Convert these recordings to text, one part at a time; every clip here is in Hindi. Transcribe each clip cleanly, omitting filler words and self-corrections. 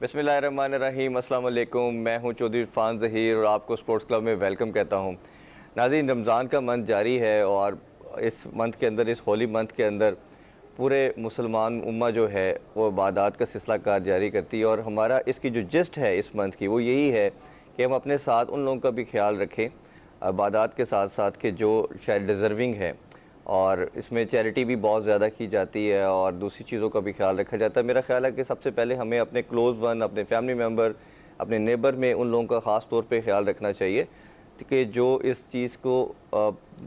बिस्मिल्लाहिर्रहमानिर्रहीम, अस्सलाम वालेकुम। मैं हूं चौधरी इरफान ज़हीर और आपको स्पोर्ट्स क्लब में वेलकम कहता हूं। नाज़रीन, रमज़ान का मंथ जारी है और इस मंथ के अंदर, इस होली मंथ के अंदर पूरे मुसलमान उम्मा जो है वो इबादत का सिलसिला कार जारी करती है। और हमारा इसकी जो जिस्ट है इस मंथ की वो यही है कि हम अपने साथ उन लोगों का भी ख्याल रखें इबादत के साथ साथ कि जो शायद डिज़र्विंग है, और इसमें चैरिटी भी बहुत ज़्यादा की जाती है और दूसरी चीज़ों का भी ख्याल रखा जाता है। मेरा ख्याल है कि सबसे पहले हमें अपने क्लोज़ वन, अपने फैमिली मेम्बर, अपने नेबर में उन लोगों का ख़ास तौर पे ख्याल रखना चाहिए कि जो इस चीज़ को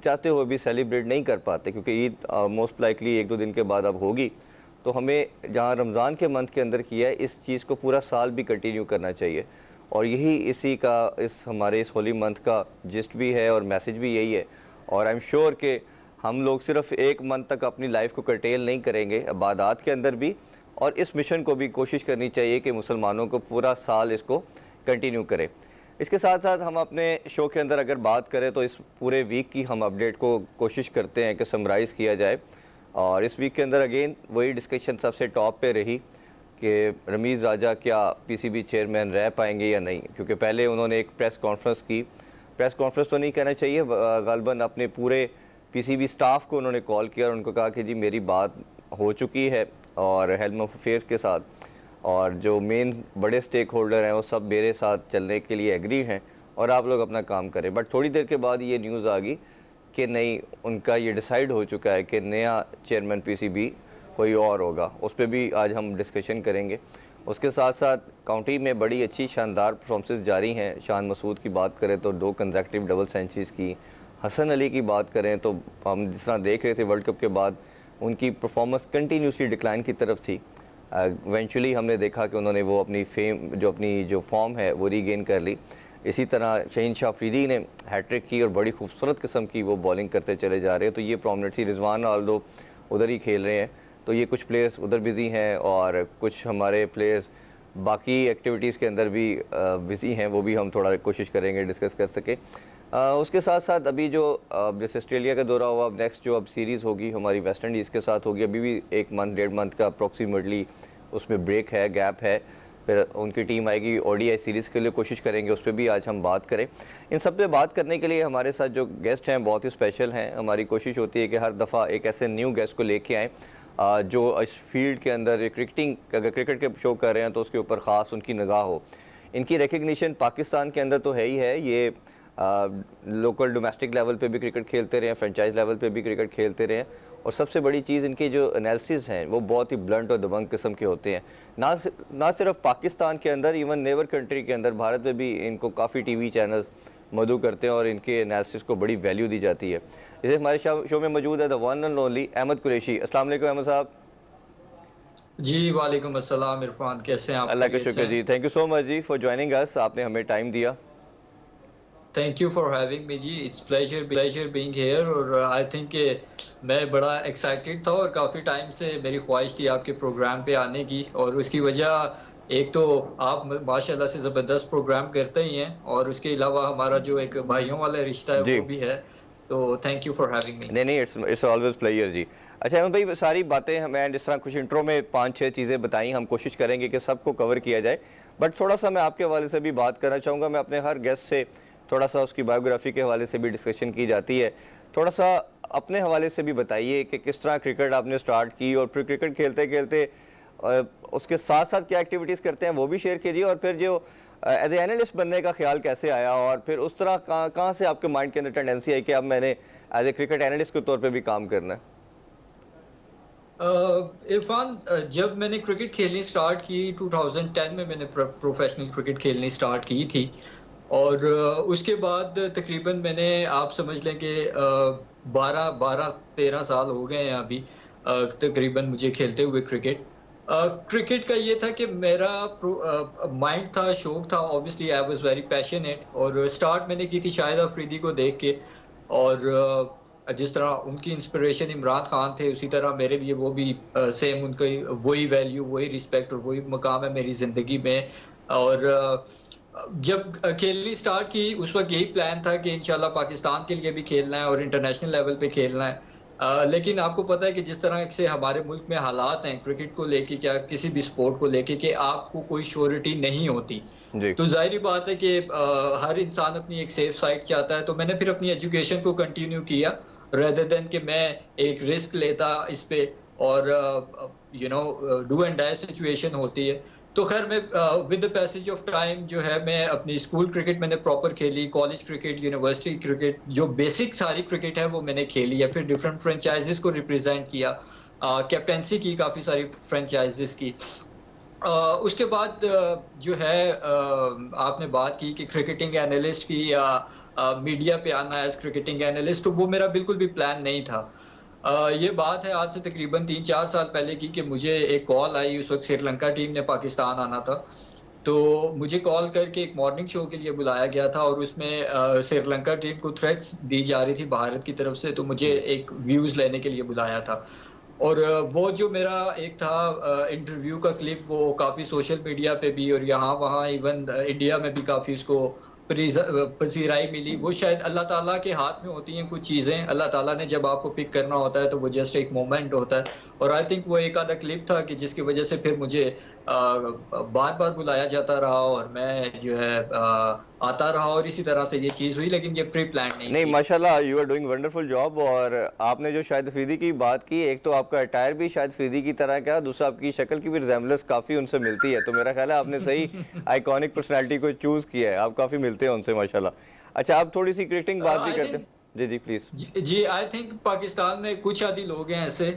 चाहते हुए भी सेलिब्रेट नहीं कर पाते, क्योंकि ईद मोस्ट लाइकली 1-2 दिन के बाद अब होगी। तो हमें जहाँ रमज़ान के मंथ के अंदर किया है, इस चीज़ को पूरा साल भी कंटिन्यू करना चाहिए। और यही इसी का, इस हमारे इस होली मंथ का जिस्ट भी है और मैसेज भी यही है। और आई एम श्योर कि हम लोग सिर्फ एक मंथ तक अपनी लाइफ को कर्टेल नहीं करेंगे इबादत के अंदर भी, और इस मिशन को भी कोशिश करनी चाहिए कि मुसलमानों को पूरा साल इसको कंटिन्यू करें। इसके साथ साथ हम अपने शो के अंदर अगर बात करें तो इस पूरे वीक की हम अपडेट को कोशिश करते हैं कि समराइज़ किया जाए। और इस वीक के अंदर अगेन वही डिस्कशन सबसे टॉप पे रही कि रमीज़ राजा क्या पीसीबी चेयरमैन रह पाएंगे या नहीं, क्योंकि पहले उन्होंने एक प्रेस कॉन्फ्रेंस तो नहीं कहना चाहिए, गालबन अपने पूरे पीसीबी स्टाफ को उन्होंने कॉल किया और उनको कहा कि जी मेरी बात हो चुकी है और हेल्म ऑफ अफेयर्स के साथ, और जो मेन बड़े स्टेक होल्डर हैं वो सब मेरे साथ चलने के लिए एग्री हैं और आप लोग अपना काम करें। बट थोड़ी देर के बाद ये न्यूज़ आ गई कि नहीं, उनका ये डिसाइड हो चुका है कि नया चेयरमैन पीसीबी कोई और होगा। उस पर भी आज हम डिस्कशन करेंगे। उसके साथ साथ काउंटी में बड़ी अच्छी शानदार परफॉर्मेंसेस जारी हैं। शान मसूद की बात करें तो 2 कंसेक्यूटिव डबल सेंचुरीज़ की। हसन अली की बात करें तो हम जिस तरह देख रहे थे वर्ल्ड कप के बाद उनकी परफॉर्मेंस कंटिन्यूसली डिक्लाइन की तरफ थी। इवेंचुअली हमने देखा कि उन्होंने वो अपनी अपनी जो फॉर्म है वो रीगेन कर ली। इसी तरह शहीन शाह अफरीदी ने हैट्रिक की और बड़ी खूबसूरत किस्म की वो बॉलिंग करते चले जा रहे हैं, तो ये प्रॉमिनेंट थी। रिजवान आल्दो उधर ही खेल रहे हैं, तो ये कुछ प्लेयर्स उधर बिज़ी हैं और कुछ हमारे प्लेयर्स बाकी एक्टिविटीज़ के अंदर भी बिज़ी हैं, वो भी हम थोड़ा कोशिश करेंगे डिस्कस कर सके। उसके साथ साथ अभी जो जैसे ऑस्ट्रेलिया का दौरा हुआ, अब नेक्स्ट जो अब सीरीज़ होगी हमारी वेस्ट इंडीज़ के साथ होगी। अभी भी 1 मंथ 1.5 मंथ का अप्रॉक्सीमेटली उसमें ब्रेक है, गैप है। फिर उनकी टीम आएगी ओडीआई सीरीज़ के लिए, कोशिश करेंगे उस पर भी आज हम बात करें। इन सब पे बात करने के लिए हमारे साथ जो गेस्ट हैं बहुत ही स्पेशल हैं। हमारी कोशिश होती है कि हर दफ़ा एक ऐसे न्यू गेस्ट को लेके आएँ जो इस फील्ड के अंदर क्रिकेटिंग, अगर क्रिकेट के शो कर रहे हैं तो उसके ऊपर ख़ास उनकी निगाह हो। इनकी रिकग्निशन पाकिस्तान के अंदर तो है ही है, ये लोकल डोमेस्टिक लेवल पे भी क्रिकेट खेलते रहे हैं, फ्रेंचाइज लेवल पे भी क्रिकेट खेलते रहे हैं। और सबसे बड़ी चीज़, इनके जो एनालिसिस हैं वो बहुत ही ब्लंट और दबंग किस्म के होते हैं। ना सिर्फ पाकिस्तान के अंदर, इवन नेबर कंट्री के अंदर, भारत में भी इनको काफ़ी टीवी चैनल्स मदऊ करते हैं और इनके एनालिसिस को बड़ी वैल्यू दी जाती है। जैसे हमारे शो में मौजूद है the one and only Ahmed Qureshi. अस्सलाम वालेकुम अहमद साहब। जी, वालेकुम अस्सलाम इरफान, कैसे हैं आप? अल्लाह का खैरियत से शुक्र हैं? जी, थैंक यू सो मच जी फॉर ज्वाइनिंग अस, आपने हमें टाइम दिया। Thank you for having me जी, इट्स प्लेजर बीइंग हियर। और आई थिंक कि मैं बड़ा एक्साइटेड था और काफ़ी टाइम से मेरी ख्वाहिश थी आपके प्रोग्राम पे आने की। और उसकी वजह एक तो आप माशाल्लाह से ज़बरदस्त प्रोग्राम करते ही हैं, और उसके अलावा हमारा जो एक भाइयों वाला रिश्ता है जी, वो भी है। तो थैंक यू फॉर हैविंग मी। नहीं, इट्स ऑलवेज प्लेयर जी। अच्छा अहमद भाई, सारी बातें मैं जिस तरह कुछ इंट्रो में 5-6 चीज़ें बताई, हम कोशिश करेंगे कि सबको कवर किया जाए। बट थोड़ा सा मैं आपके हवाले से भी बात करना चाहूँगा। मैं अपने हर गेस्ट से थोड़ा सा उसकी बायोग्राफी के हवाले से भी डिस्कशन की जाती है। थोड़ा सा अपने हवाले से भी बताइए कि किस तरह क्रिकेट आपने स्टार्ट की, और फिर क्रिकेट खेलते खेलते उसके साथ साथ क्या एक्टिविटीज़ करते हैं वो भी शेयर कीजिए। और फिर जो एज ए एनालिस्ट बनने का ख्याल कैसे आया, और फिर उस तरह कहाँ से आपके माइंड के अंदर टेंडेंसी आई कि अब मैंने एज ए क्रिकेट एनालिस्ट के तौर पे भी काम करना है। इरफान, जब मैंने क्रिकेट खेलनी स्टार्ट की 2010 में, मैंने प्रोफेशनल क्रिकेट खेलनी स्टार्ट की थी। और उसके बाद तकरीबन मैंने, आप समझ लें कि 12-13 साल हो गए हैं अभी तकरीबन मुझे खेलते हुए क्रिकेट। क्रिकेट का ये था कि मेरा माइंड था, शौक था, obviously I was very passionate. और स्टार्ट मैंने की थी शाहिद अफरीदी को देख के। और जिस तरह उनकी इंस्पिरेशन इमरान खान थे, उसी तरह मेरे लिए वो भी सेम, उनकी वही वैल्यू, वही रिस्पेक्ट और वही मकाम है मेरी ज़िंदगी में। और जब खेलनी स्टार्ट की उस वक्त यही प्लान था कि इंशाल्लाह पाकिस्तान के लिए भी खेलना है और इंटरनेशनल लेवल पे खेलना है। लेकिन आपको पता है कि जिस तरह से हमारे मुल्क में हालात हैं क्रिकेट को लेके, क्या किसी भी स्पोर्ट को लेके, कि आपको कोई श्योरिटी नहीं होती। जी। तो ज़ाहिर-सी बात है कि हर इंसान अपनी एक सेफ साइड चाहता है, तो मैंने फिर अपनी एजुकेशन को कंटिन्यू किया रेदर देन कि मैं एक रिस्क लेता इस पे, और डू एंड डाई सिचुएशन होती है। तो खैर मैं with the passage of time जो है, मैं अपनी स्कूल क्रिकेट मैंने प्रॉपर खेली, कॉलेज क्रिकेट, यूनिवर्सिटी क्रिकेट, जो बेसिक सारी क्रिकेट है वो मैंने खेली है। फिर डिफरेंट फ्रेंचाइजीज को रिप्रेजेंट किया, कैप्टेंसी की काफ़ी सारी फ्रेंचाइजीज की। उसके बाद जो है, आपने बात की कि क्रिकेटिंग एनालिस्ट की या मीडिया पे आना एज क्रिकेटिंग एनालिस्ट, तो वो मेरा बिल्कुल भी प्लान नहीं था। ये बात है आज से तकरीबन 3-4 साल पहले की, कि मुझे एक कॉल आई, उस वक़्त श्रीलंका टीम ने पाकिस्तान आना था। तो मुझे कॉल करके एक मॉर्निंग शो के लिए बुलाया गया था, और उसमें श्रीलंका टीम को थ्रेट्स दी जा रही थी भारत की तरफ से, तो मुझे एक व्यूज़ लेने के लिए बुलाया था। और वो जो मेरा एक था इंटरव्यू का क्लिप, वो काफ़ी सोशल मीडिया पे भी और यहाँ-वहाँ इवन इंडिया में भी काफ़ी उसको पज़ीराई मिली। वो शायद अल्लाह ताला के हाथ में होती हैं कुछ चीज़ें। अल्लाह ताला ने जब आपको पिक करना होता है, तो वो जस्ट एक मोमेंट होता है। और आई थिंक वो एक आधा क्लिप था कि जिसकी वज़ह से फिर मुझे बार-बार बुलाया जाता रहा, और मैं जो है आता रहा, और इसी तरह से ये चीज़ हुई, लेकिन ये प्री प्लान्ड नहीं नहीं, थी। माशाल्लाह you are doing wonderful job. और आपने जो शाहिद अफरीदी की बात की, एक तो आपका अटायर भी शाहिद अफरीदी की तरह का, दूसरा आपकी शक्ल की भी रिजेम्बलेंस काफ़ी उनसे मिलती है। तो मेरा ख्याल है आपने सही आइकॉनिक पर्सनैलिटी को चूज़ किया है, आप काफ़ी मिलते हैं उनसे माशाल्लाह। अच्छा, आप थोड़ी सी क्रिकेटिंग बात भी आई करते थिंक हैं। जी जी प्लीज़। जी, आई थिंक पाकिस्तान में कुछ आदि लोग हैं ऐसे,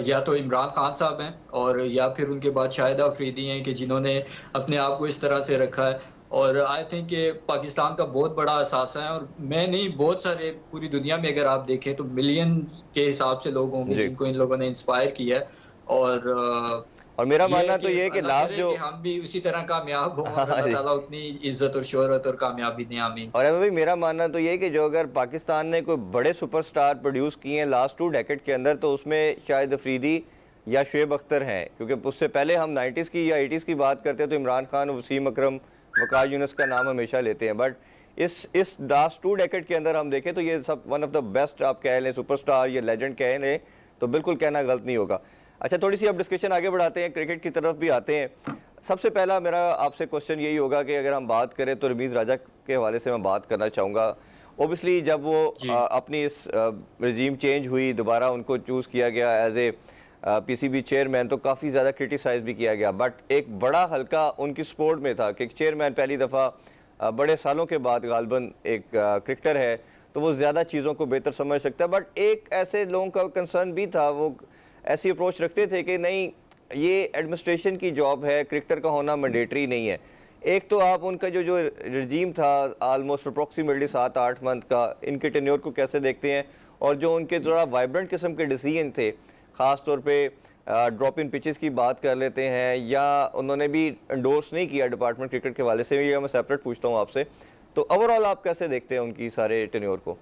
या तो इमरान खान साहब हैं, और या फिर उनके बाद शाहिद अफरीदी हैं, कि जिन्होंने अपने आप को इस तरह से रखा है। और आई थिंक ये पाकिस्तान का बहुत बड़ा असासा है, और मैं नहीं, बहुत सारे पूरी दुनिया में अगर आप देखें तो मिलियंस के हिसाब से लोग होंगे जी। जिनको इन लोगों ने इंस्पायर किया है। और और मेरा ये है मानना तो कि ये है कि अल्लाह लास्ट करे जो कि हम भी उसी तरह कामयाब हों, और हाँ अल्लाह जी। ताला उतनी इज्जत और शोहरत और कामयाबी दें, आमीन। और अभी मेरा मानना तो ये है कि जो अगर पाकिस्तान ने कोई बड़े सुपरस्टार प्रोड्यूस किए हैं लास्ट 2 डेकेड के अंदर, तो उसमें शाहिद अफरीदी या शुएब अख्तर हैं। क्योंकि उससे पहले हम 90s की या 80s की बात करते हैं तो इमरान खान, वसीम अकरम, वक़ार यूनुस का नाम हमेशा लेते हैं। बट इस लास्ट 2 डेकेड के अंदर हम देखें तो ये सब वन ऑफ द बेस्ट आप कह लें, सुपरस्टार या लेजेंड कह लें, तो बिल्कुल कहना गलत नहीं होगा। अच्छा, थोड़ी सी अब डिस्कशन आगे बढ़ाते हैं, क्रिकेट की तरफ भी आते हैं। सबसे पहला मेरा आपसे क्वेश्चन यही होगा कि अगर हम बात करें तो रमीज़ राजा के हवाले से मैं बात करना चाहूँगा। ओबियसली जब वो जी। अपनी इस रजीम चेंज हुई, दोबारा उनको चूज़ किया गया एज ए पीसीबी चेयरमैन, तो काफ़ी ज़्यादा क्रिटिसाइज़ भी किया गया। बट एक बड़ा हल्का उनकी सपोर्ट में था कि एक चेयरमैन पहली दफ़ा बड़े सालों के बाद गालबन एक क्रिकेटर है, तो वो ज़्यादा चीज़ों को बेहतर समझ सकता है। बट एक ऐसे लोगों का कंसर्न भी था, वो ऐसी अप्रोच रखते थे कि नहीं, ये एडमिनिस्ट्रेशन की जॉब है, क्रिकेटर का होना मैंडेटरी नहीं है। एक तो आप उनका जो रजीम था आलमोस्ट अप्रॉक्सीमेटली 7-8 मंथ का, इनके टेन्योर को कैसे देखते हैं? और जो उनके थोड़ा वाइब्रेंट किस्म के डिसीजन थे, ख़ास तौर पे ड्रॉप इन पिचेस की बात कर लेते हैं, या उन्होंने भी एंडोर्स नहीं किया डिपार्टमेंट क्रिकेट के हवाले से, ये मैं सेपरेट पूछता हूँ आपसे। तो ओवरऑल आप कैसे देखते हैं उनकी सारे टेन्योर को?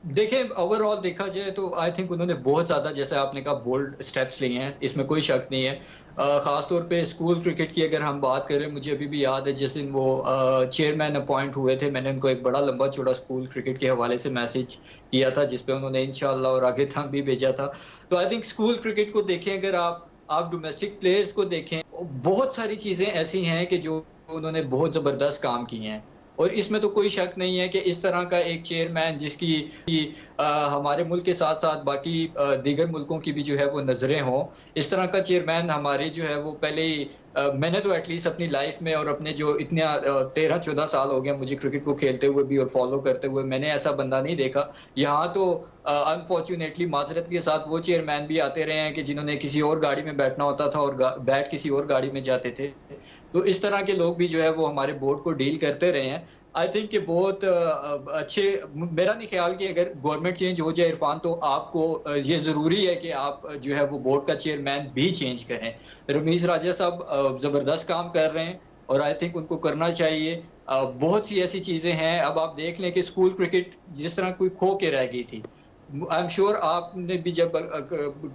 देखिए, ओवरऑल देखा जाए तो आई थिंक उन्होंने बहुत ज़्यादा, जैसे आपने कहा, बोल्ड स्टेप्स लिए हैं, इसमें कोई शक नहीं है। ख़ास तौर पे स्कूल क्रिकेट की अगर हम बात करें, मुझे अभी भी याद है जिस दिन वो चेयरमैन अपॉइंट हुए थे, मैंने उनको एक बड़ा लंबा चौड़ा स्कूल क्रिकेट के हवाले से मैसेज किया था, जिस पे उन्होंने इंशाल्लाह और आगे तक भी भेजा था। तो आई थिंक स्कूल क्रिकेट को देखें, अगर आप डोमेस्टिक प्लेयर्स को देखें, बहुत सारी चीज़ें ऐसी हैं कि जो उन्होंने बहुत ज़बरदस्त काम किए हैं। और इसमें तो कोई शक नहीं है कि इस तरह का एक चेयरमैन जिसकी हमारे मुल्क के साथ साथ बाकी दीगर मुल्कों की भी जो है वो नज़रें हों, इस तरह का चेयरमैन हमारे जो है वो पहले ही मैंने तो एटलीस्ट अपनी लाइफ में और अपने जो इतने 13-14 साल हो गए मुझे क्रिकेट को खेलते हुए भी और फॉलो करते हुए, मैंने ऐसा बंदा नहीं देखा। यहाँ तो अनफॉर्चुनेटली माजरत के साथ वो चेयरमैन भी आते रहे हैं कि जिन्होंने किसी और गाड़ी में बैठना होता था और बैठ किसी और गाड़ी में जाते थे। तो इस तरह के लोग भी जो है वो हमारे बोर्ड को डील करते रहे हैं। आई थिंक कि बहुत अच्छे, मेरा नहीं ख्याल कि अगर गवर्नमेंट चेंज हो जाए इरफान, तो आपको ये ज़रूरी है कि आप जो है वो बोर्ड का चेयरमैन भी चेंज करें। रमीज़ राजा साहब ज़बरदस्त काम कर रहे हैं और आई थिंक उनको करना चाहिए। बहुत सी ऐसी चीज़ें हैं, अब आप देख लें कि स्कूल क्रिकेट जिस तरह कोई खो के रह गई थी, आई एम श्योर आपने भी जब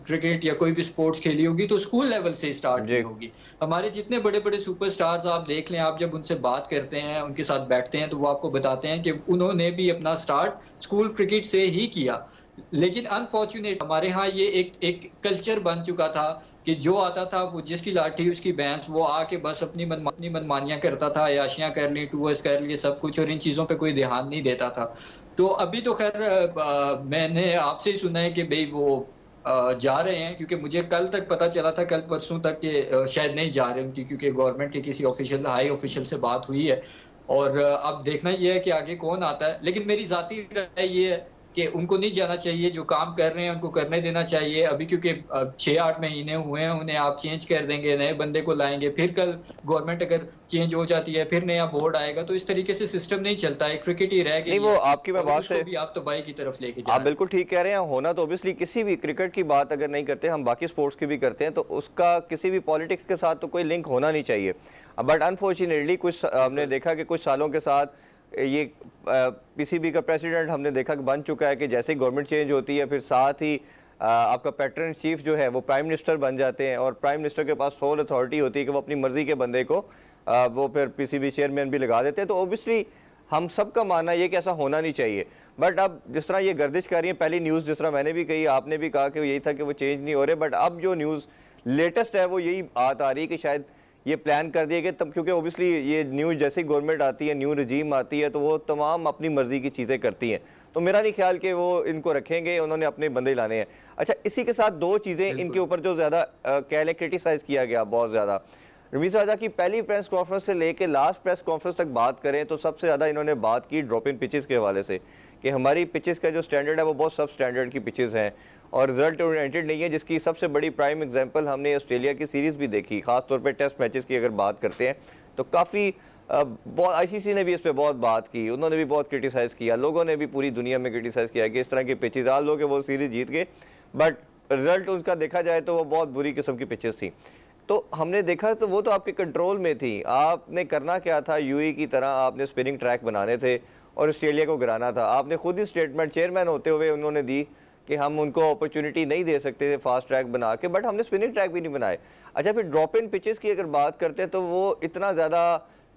क्रिकेट या कोई भी स्पोर्ट्स खेली होगी तो स्कूल लेवल से स्टार्ट की जी। होगी। हमारे जितने बड़े बड़े सुपरस्टार्स आप देख लें, आप जब उनसे बात करते हैं, उनके साथ बैठते हैं, तो वो आपको बताते हैं कि उन्होंने भी अपना स्टार्ट स्कूल क्रिकेट से ही किया। लेकिन अनफॉर्चुनेट हमारे यहाँ ये एक एक कल्चर बन चुका था कि जो आता था वो जिसकी लाठी उसकी भैंस, वो आके बस अपनी मनमानियां करता था, अय्याशियां कर ली, टूर्स कर लिए, सब कुछ, और इन चीजों पे कोई ध्यान नहीं देता था। तो अभी तो खैर मैंने आपसे ही सुना है कि भाई वो जा रहे हैं, क्योंकि मुझे कल तक पता चला था, कल परसों तक कि शायद नहीं जा रहे उनकी, क्योंकि गवर्नमेंट के किसी ऑफिशियल हाई ऑफिशियल से बात हुई है। और अब देखना ये है कि आगे कौन आता है। लेकिन मेरी जाती राय ये है कि उनको नहीं जाना चाहिए, जो काम कर रहे हैं उनको करने देना चाहिए अभी, क्योंकि 6-8 महीने हुए हैं, उन्हें आप चेंज कर देंगे, नए बंदे को लाएंगे, फिर कल गवर्नमेंट अगर चेंज हो जाती है, फिर नया बोर्ड आएगा, तो इस तरीके से सिस्टम नहीं चलता है। क्रिकेट ही रह नहीं, गई वो है आपकी मैं और बात उसको से भी आप तबाही की तरफ लेके जा आप रहे हैं। बिल्कुल ठीक कह रहे हैं। होना तो ऑब्वियसली किसी भी क्रिकेट की बात अगर नहीं करते, हम बाकी स्पोर्ट्स की भी करते हैं, तो उसका किसी भी पॉलिटिक्स के साथ तो कोई लिंक होना नहीं चाहिए। बट अनफॉर्चुनेटली कुछ हमने देखा कि कुछ सालों के साथ ये पीसीबी का प्रेसिडेंट हमने देखा कि बन चुका है कि जैसे ही गवर्नमेंट चेंज होती है, फिर साथ ही आपका पैटर्न चीफ जो है वो प्राइम मिनिस्टर बन जाते हैं, और प्राइम मिनिस्टर के पास सोल अथॉरिटी होती है कि वो अपनी मर्जी के बंदे को वो फिर पीसीबी चेयरमैन भी लगा देते हैं। तो ऑब्वियसली हम सब का मानना ये कि ऐसा होना नहीं चाहिए। बट अब जिस तरह ये गर्दिश कर रही है, पहली न्यूज़ जिस तरह मैंने भी कही, आपने भी कहा कि यही था कि वो चेंज नहीं हो रहे, बट अब जो न्यूज़ लेटेस्ट है वो यही बात आ रही है कि शायद ये प्लान कर दिया गया तब, क्योंकि ओबियसली ये न्यू जैसी गवर्नमेंट आती है, न्यू रजीम आती है, तो वो तमाम अपनी मर्जी की चीज़ें करती हैं। तो मेरा नहीं ख्याल कि वो इनको रखेंगे, उन्होंने अपने बंदे लाने हैं। अच्छा, इसी के साथ दो चीज़ें इनके ऊपर जो ज़्यादा कह लें क्रिटिसाइज़ किया गया बहुत ज़्यादा, रमीज़ राजा की पहली प्रेस कॉन्फ्रेंस से लेके लास्ट प्रेस कॉन्फ्रेंस तक बात करें तो सबसे ज़्यादा इन्होंने बात की ड्रॉप इन पिचेस के हवाले से कि हमारी पिचेस का जो स्टैंडर्ड है वो बहुत सब स्टैंडर्ड की पिचेस हैं और रिजल्ट ओरिएंटेड नहीं है, जिसकी सबसे बड़ी प्राइम एग्जांपल हमने ऑस्ट्रेलिया की सीरीज़ भी देखी। खासतौर पे टेस्ट मैचेस की अगर बात करते हैं तो काफ़ी बहुत आईसीसी ने भी इस पर बहुत बात की, उन्होंने भी बहुत क्रिटिसाइज़ किया, लोगों ने भी पूरी दुनिया में क्रिटिसाइज़ किया कि इस तरह की पिचेस आज लोग वो सीरीज़ जीत गए, बट रिजल्ट उसका देखा जाए तो वो बहुत बुरी किस्म की पिचेस थी। तो हमने देखा तो वो तो आपके कंट्रोल में थी, आपने करना क्या था, यूएई की तरह आपने स्पिनिंग ट्रैक बनाने थे और ऑस्ट्रेलिया को गिराना था। आपने खुद ही स्टेटमेंट चेयरमैन होते हुए उन्होंने दी कि हम उनको अपॉर्चुनिटी नहीं दे सकते थे फास्ट ट्रैक बना के, बट हमने स्पिनिंग ट्रैक भी नहीं बनाए। अच्छा, फिर ड्रॉप इन पिचेस की अगर बात करते हैं तो वो इतना ज़्यादा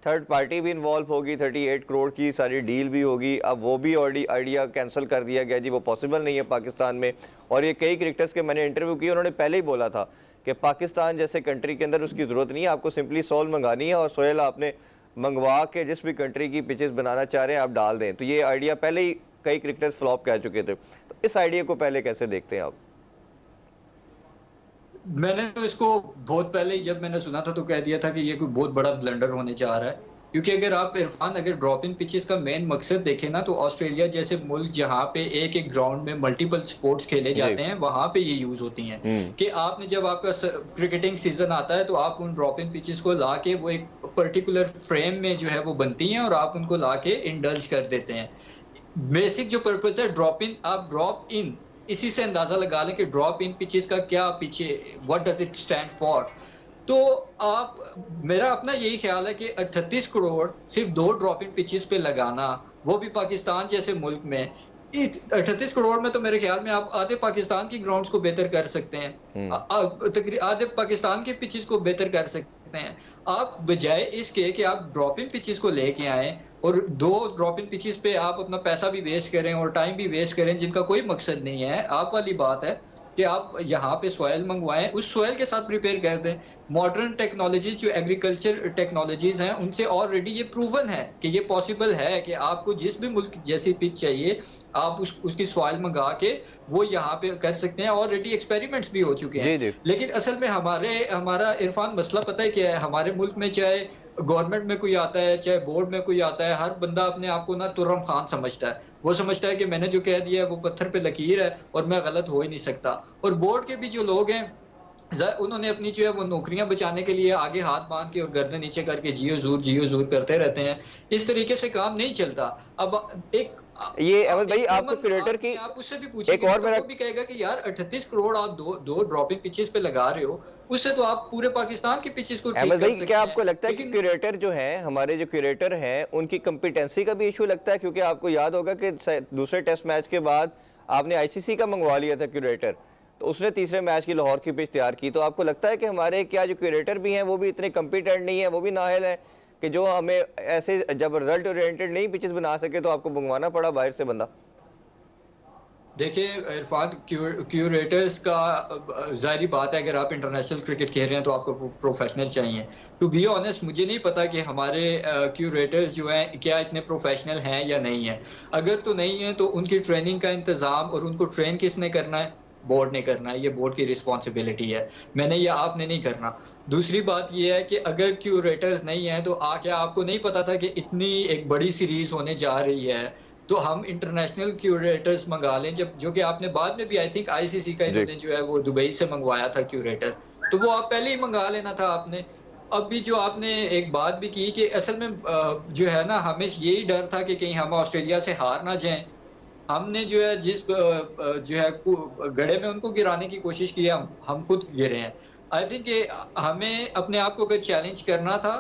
थर्ड पार्टी भी इन्वॉल्व होगी, 38 करोड़ की सारी डील भी होगी, अब वो भी आइडिया कैंसिल कर दिया गया जी, वो पॉसिबल नहीं है पाकिस्तान में। और ये कई क्रिकेटर्स के मैंने इंटरव्यू किए, उन्होंने पहले ही बोला था कि पाकिस्तान जैसे कंट्री के अंदर उसकी ज़रूरत नहीं है, आपको सिंपली सोल मंगानी है और सोयल आपने मंगवा के जिस भी कंट्री की पिचेस बनाना चाह रहे हैं आप डाल दें। तो ये आइडिया पहले ही कई क्रिकेटर्स फ्लॉप कह चुके थे, तो इस आइडिया को पहले कैसे देखते हैं आप? मैंने तो इसको बहुत पहले ही जब मैंने सुना था तो कह दिया था कि ये कोई बहुत बड़ा ब्लंडर होने जा रहा है, क्योंकि अगर आप इरफान अगर ड्रॉप इन पिचेस का मेन मकसद देखें ना, तो ऑस्ट्रेलिया जैसे मुल्क जहां पे एक एक ग्राउंड में मल्टीपल स्पोर्ट्स खेले जाते हैं वहां पे ये यूज होती हैं कि आपने जब आपका क्रिकेटिंग सीजन आता है तो आप उन ड्रॉप इन पिचेस को ला के वो एक पर्टिकुलर फ्रेम में जो है वो बनती हैं और आप उनको ला के इंडल्ज कर देते हैं। बेसिक जो पर्पस है ड्रॉप इन, आप ड्रॉप इन इसी से अंदाजा लगा लें कि ड्रॉप इन पिचेस का क्या पीछे what does it stand for. तो आप मेरा अपना यही ख्याल है कि 38 करोड़ सिर्फ 2 ड्रॉप इन पिचेस पे लगाना, वो भी पाकिस्तान जैसे मुल्क में, 38 करोड़ में तो मेरे ख्याल में आप आधे पाकिस्तान की ग्राउंड्स को बेहतर कर सकते हैं, आधे पाकिस्तान के पिचेस को बेहतर कर सकते हैं। आप बजाय इसके कि आप ड्रॉप इन पिचेस को लेके आए और 2 ड्रॉप इन पिचेस पे आप अपना पैसा भी वेस्ट करें और टाइम भी वेस्ट करें जिनका कोई मकसद नहीं है, आप वाली बात है कि आप यहाँ पे सॉइल मंगवाएं, उस सॉइल के साथ प्रिपेयर कर दें। मॉडर्न टेक्नोलॉजीज जो एग्रीकल्चर टेक्नोलॉजीज हैं उनसे ऑलरेडी ये प्रूवन है कि ये पॉसिबल है कि आपको जिस भी मुल्क जैसी पिच चाहिए आप उसकी सॉइल मंगा के वो यहाँ पे कर सकते हैं। ऑलरेडी एक्सपेरिमेंट्स भी हो चुके हैं। लेकिन असल में हमारा इरफान मसला पता है क्या है, हमारे मुल्क में चाहे गवर्नमेंट में कोई आता है चाहे बोर्ड में कोई आता है, हर बंदा अपने आप को ना तुर्रम खान समझता है। वो समझता है कि मैंने जो कह दिया है वो पत्थर पे लकीर है और मैं गलत हो ही नहीं सकता। और बोर्ड के भी जो लोग हैं उन्होंने अपनी जो है वो नौकरियां बचाने के लिए आगे हाथ बांध के और गर्दन नीचे करके जियो जूर करते रहते हैं। इस तरीके से काम नहीं चलता। अब एक ये अहमद भाई आपको क्रिएटर की आप उससे भी पूछिए, एक और मेरा भी कहेगा कि यार 38 करोड़ आप दो ड्रॉपिंग पिचेस पे लगा रहे हो, उससे तो आप पूरे पाकिस्तान की पिचेस को ठीक कर सकते हैं। क्या आपको लगता है कि क्यूरेटर जो हैं, हमारे जो क्यूरेटर हैं, उनकी कॉम्पिटेंसी का भी इशू लगता है? क्योंकि आपको याद होगा कि दूसरे टेस्ट मैच के बाद आपने आईसीसी का मंगवा लिया था क्यूरेटर, तो उसने तीसरे मैच की लाहौर की पिच तैयार की। तो आपको लगता है कि हमारे क्या जो क्यूरेटर भी हैं वो भी इतने कम्पिटेंट नहीं है, वो भी नाअहल है कि जो हमें ऐसे जब रिजल्ट ओरिएंटेड नहीं पिचेस बना सके तो आपको मंगवाना पड़ा बाहर से बंदा? देखिए इरफान, क्यूरेटर्स का ज़ाहिर बात है, अगर आप इंटरनेशनल क्रिकेट खेल रहे हैं तो आपको प्रोफेशनल चाहिए। टू बी ऑनेस्ट, मुझे नहीं पता कि हमारे क्यूरेटर्स जो हैं क्या इतने प्रोफेशनल हैं या नहीं हैं। अगर तो नहीं है तो उनकी ट्रेनिंग का इंतज़ाम और उनको ट्रेन किसने करना है? बोर्ड ने करना है। ये बोर्ड की रिस्पॉन्सिबिलिटी है, मैंने या आपने नहीं करना। दूसरी बात ये है कि अगर क्यूरेटर्स नहीं हैं तो क्या आपको नहीं पता था कि इतनी एक बड़ी सीरीज़ होने जा रही है, तो हम इंटरनेशनल क्यूरेटर्स मंगा लें, जब जो कि आपने बाद में भी आई थिंक आईसीसी का जी। इन्होंने जो है वो दुबई से मंगवाया था क्यूरेटर, तो वो आप पहले ही मंगा लेना था आपने। अब भी जो आपने एक बात भी की कि असल में जो है ना, हमें यही डर था कि कहीं हम ऑस्ट्रेलिया से हार ना जाएं। हमने जो है जिस जो है गड्ढे में उनको गिराने की कोशिश की है, हम खुद गिरे हैं। आई थिंक ये हमें अपने आप को अगर चैलेंज करना था